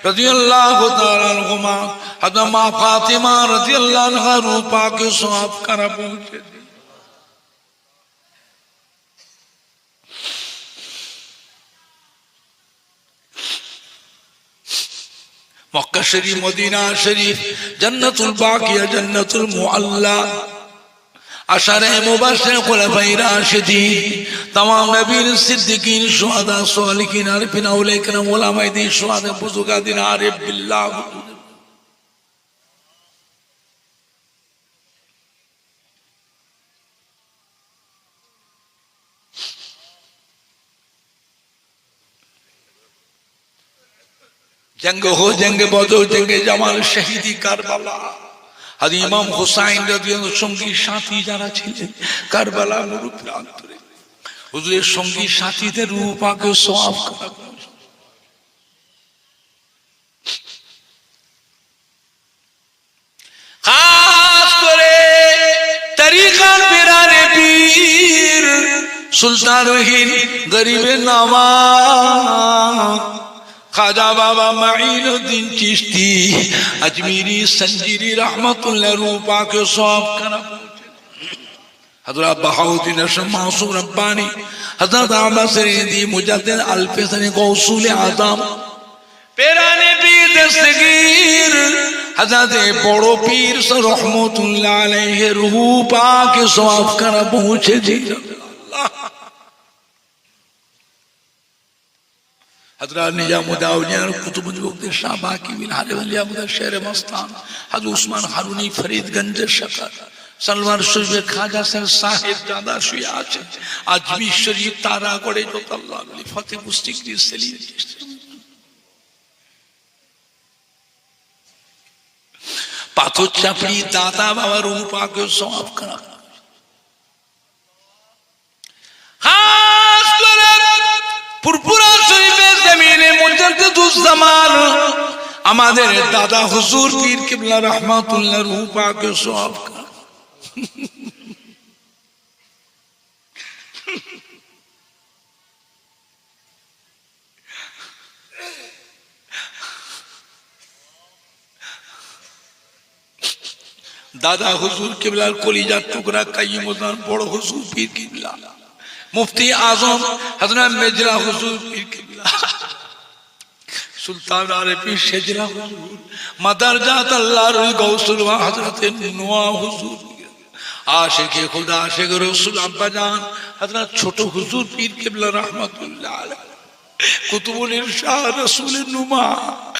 রাদিয়াল্লাহু তাআলা আনহুমা হযরত মা ফাতিমা রাদিয়াল্লাহু আনহা রূহ পাকে সওয়াব করা পৌঁছে দিন। मक्का शरीफ, मदीना शरीफ, जन्नतुल बाकिया, जन्नतुल मुअल्ला, अशरे मुबश्शिर खुलफाए राशिदीन, तमाम नबीन, सिद्दीकीन, शुहदा, सालिहीन, आरिफीन, औलिया किराम, उलमाए दीन, शुहदा, बुजुर्गान आरिफ बिल्लाह। जंग हो, जंग बदर, जंग जमाल, शहीदी करबला, हज़रत इमाम हुसैन রাদিয়াল্লাহু আনহু সঙ্গী সাথী যারা ছিলেন কারবালা নূর প্রান্তরে, হুজুরের সঙ্গী সাথীদের রূহ পাকে সওয়াব করা। খাস করে তরিকার পিরানে পীর সুলতান রহিম গরিবে নওয়াজ खाजा बाबा माइनुद्दीन चिश्ती अजमीरी संजीरी रहमतुल्लाह रूपा के सौंप करा हज़रत बहाउद्दीन अशरफ मासूम रब्बानी, हज़रत अहमद सरीदी मुजद्दिद अल्फिसनी गौसूल आज़म पेराने पीर दस्तगीर हज़रत बड़ो पीर रहमतुल्लाह अलैहि रूपा के सौंप करा पहुंचे जी। हज़रत निजामुद्दीन औलिया कुतुबुल वक्त शाह बाकी बिन हालिम निजामुद्दीन शेर मस्तान, हज़रत उस्मान हारूनी फरीदगंज शकर, सलमान शरीफ खाजा साहेब जादा शुया আছে আজমির শরীফ তারাগড়ে যত আল্লাহ আলী ফতেহ মুস্তাকির সেলিম পাথর চাপড়ি দাদা বাবার রূহ পাকে সওয়াব করা। খাস করে পুরপুরা শরীফের জমিনে মুজাদ্দিদুজ্জামান আমাদের দাদা হুজুর পীর কিবলা রহমাতুল্লাহ রূহ পাকে সওয়াব করা। दादा हुजूर किबलार कलिजार टुकड़ा काय्यिमुद्दीन बड़ हुजूर पीर किबला, मुफ्ती आजम हज़रत मिर्जा हुजूर पीर किबला, सुल्तान आरिफीन शेजरा हुजूर, मदरजात अल्लाहर गौसुल व हज़रत नुआ हुजूर, आशिक़े खुदा आशिक़ रसूल अब्बा जान हज़रत छोटो हुजूर पीर किबला रहमतुल्लाह अलैह, कुतुबुल इरशाद रसूल नुमा